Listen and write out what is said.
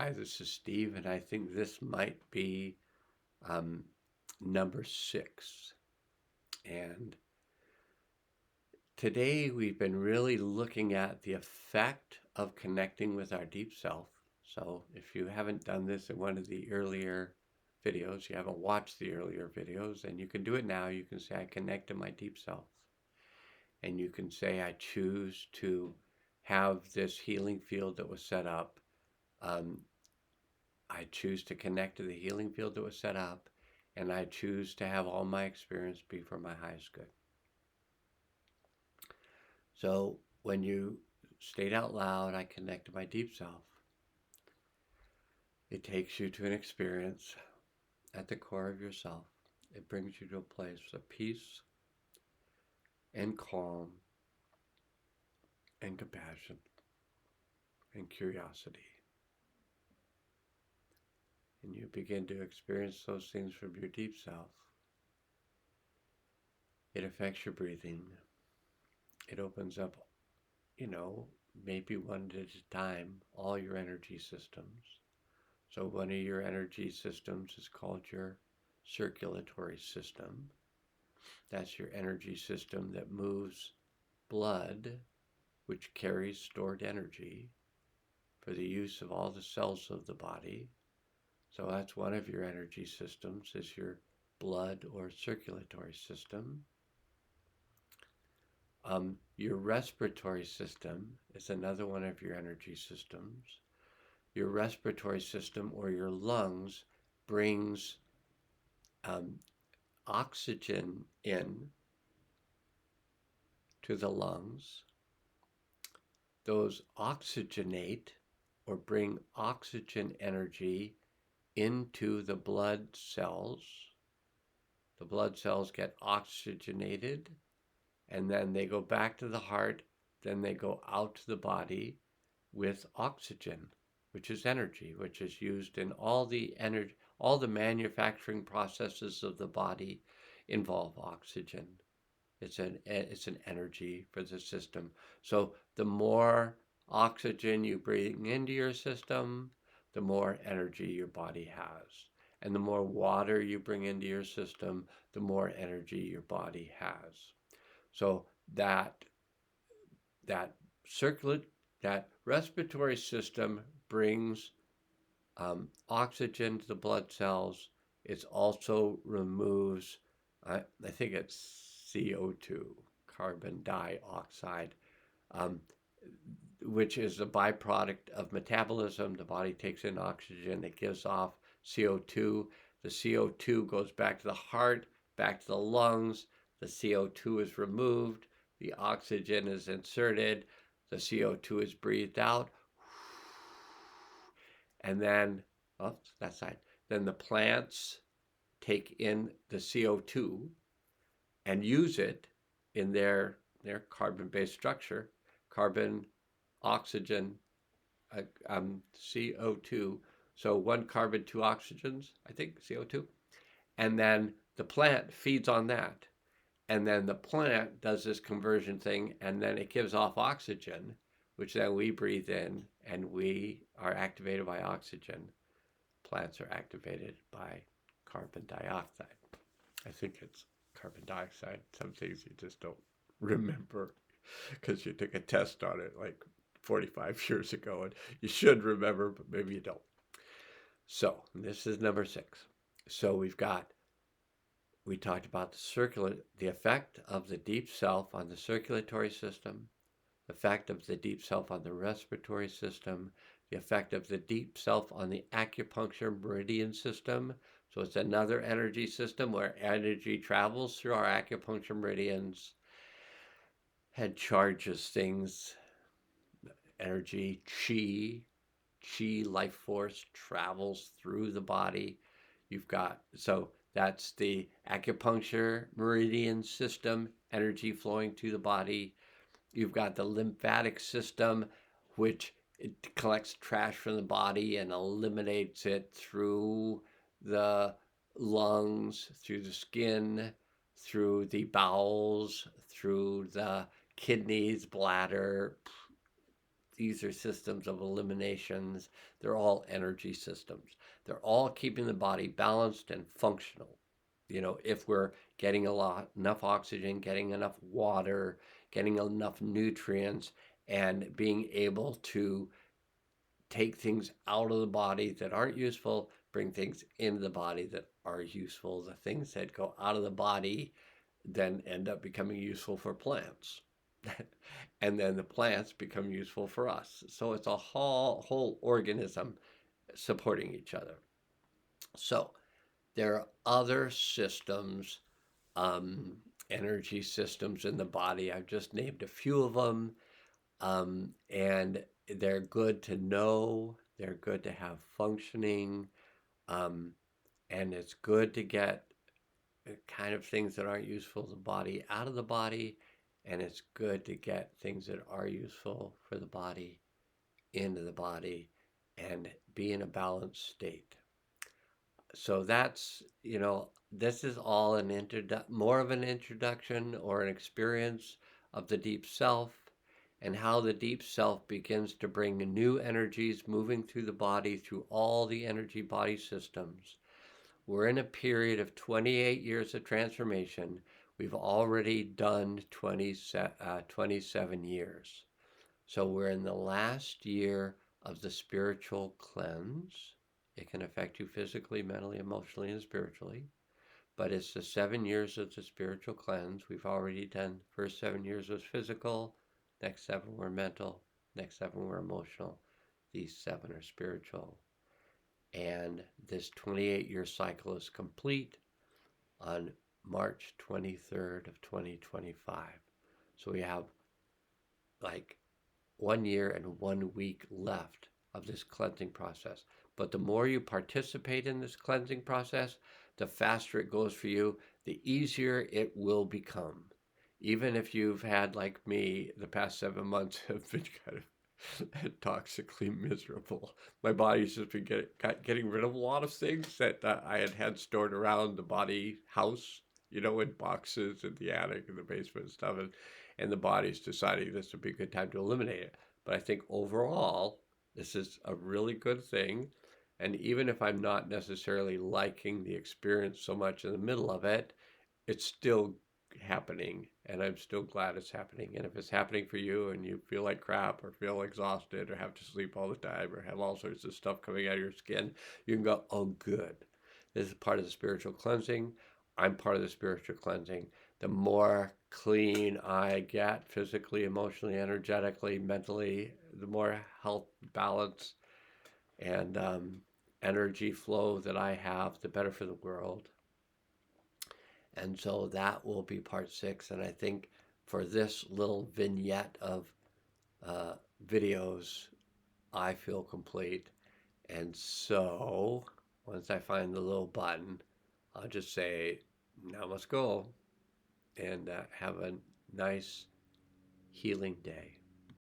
Hi, this is Steve, and I think this might be um, number 6. And today we've been really looking at the effect of connecting with our deep self. So if you haven't done this in one of the earlier videos, you haven't watched the earlier videos, then you can do it now. You can say, I connect to my deep self. And you can say, I choose to have this healing field that was set up. I choose to connect to the healing field that was set up, and I choose to have all my experience be for my highest good. So when you state out loud, I connect to my deep self, it takes you to an experience at the core of yourself. It brings you to a place of peace and calm and compassion and curiosity. And you begin to experience those things from your deep self. It affects your breathing. It opens up, maybe one at a time, all your energy systems. So one of your energy systems is called your circulatory system. That's your energy system that moves blood, which carries stored energy for the use of all the cells of the body. So that's one of your energy systems, is your blood or circulatory system. Your respiratory system is another one of your energy systems. Your respiratory system, or your lungs, brings oxygen in to the lungs. Those oxygenate or bring oxygen energy into the blood cells. The blood cells get oxygenated, and then they go back to the heart, then they go out to the body with oxygen, which is energy, which is used in all the manufacturing processes of the body involve oxygen. It's an energy for the system. So the more oxygen you bring into your system, the more energy your body has. And the more water you bring into your system, the more energy your body has. So that respiratory system brings oxygen to the blood cells. It also removes, I think it's CO2, carbon dioxide, which is a byproduct of metabolism. The body takes in oxygen, it gives off CO2. The CO2 goes back to the heart, back to the lungs. The CO2 is removed, the oxygen is inserted, the CO2 is breathed out, and then, that side. Then the plants take in the CO2 and use it in their carbon-based structure, carbon, oxygen, CO2. So one carbon, two oxygens, I think, CO2. And then the plant feeds on that. And then the plant does this conversion thing, and then it gives off oxygen, which then we breathe in, and we are activated by oxygen. Plants are activated by carbon dioxide. I think it's carbon dioxide. Some things you just don't remember because you took a test on it like 45 years ago, and you should remember, but maybe you don't. So this is number 6. So we talked about the effect of the deep self on the circulatory system, the effect of the deep self on the respiratory system, the effect of the deep self on the acupuncture meridian system. So it's another energy system where energy travels through our acupuncture meridians and charges things. Energy, chi, life force travels through the body. So that's the acupuncture meridian system, energy flowing to the body. You've got the lymphatic system, which it collects trash from the body and eliminates it through the lungs, through the skin, through the bowels, through the kidneys, bladder, these are systems of eliminations. They're all energy systems. They're all keeping the body balanced and functional. If we're getting enough oxygen, getting enough water, getting enough nutrients, and being able to take things out of the body that aren't useful, bring things into the body that are useful. The things that go out of the body then end up becoming useful for plants. And then the plants become useful for us. So it's a whole organism supporting each other. So there are other systems, um, energy systems in the body. I've just named a few of them. And they're good to know, they're good to have functioning, um, and it's good to get kind of things that aren't useful to the body out of the body, and it's good to get things that are useful for the body into the body and be in a balanced state. So that's, this is all more of an introduction or an experience of the deep self and how the deep self begins to bring new energies moving through the body, through all the energy body systems. We're in a period of 28 years of transformation. We've already done 27 years. So we're in the last year of the spiritual cleanse. It can affect you physically, mentally, emotionally, and spiritually. But it's the 7 years of the spiritual cleanse. We've already done, first 7 years was physical, next 7 were mental, next 7 were emotional. These 7 are spiritual. And this 28-year cycle is complete on March 23rd of 2025. So we have like 1 year and 1 week left of this cleansing process. But the more you participate in this cleansing process, the faster it goes for you, the easier it will become. Even if you've had, like me, the past 7 months have been kind of toxically miserable. My body's just been getting rid of a lot of things that I had stored around the body house, in boxes in the attic and the basement and stuff. And the body's deciding this would be a good time to eliminate it. But I think overall, this is a really good thing. And even if I'm not necessarily liking the experience so much in the middle of it, it's still happening. And I'm still glad it's happening. And if it's happening for you and you feel like crap or feel exhausted or have to sleep all the time or have all sorts of stuff coming out of your skin, you can go, oh, good. This is part of the spiritual cleansing. I'm part of the spiritual cleansing. The more clean I get physically, emotionally, energetically, mentally, the more health, balance, and energy flow that I have, the better for the world. And so that will be part 6. And I think for this little vignette of videos, I feel complete. And so once I find the little button, I'll just say, now let's go, and have a nice healing day.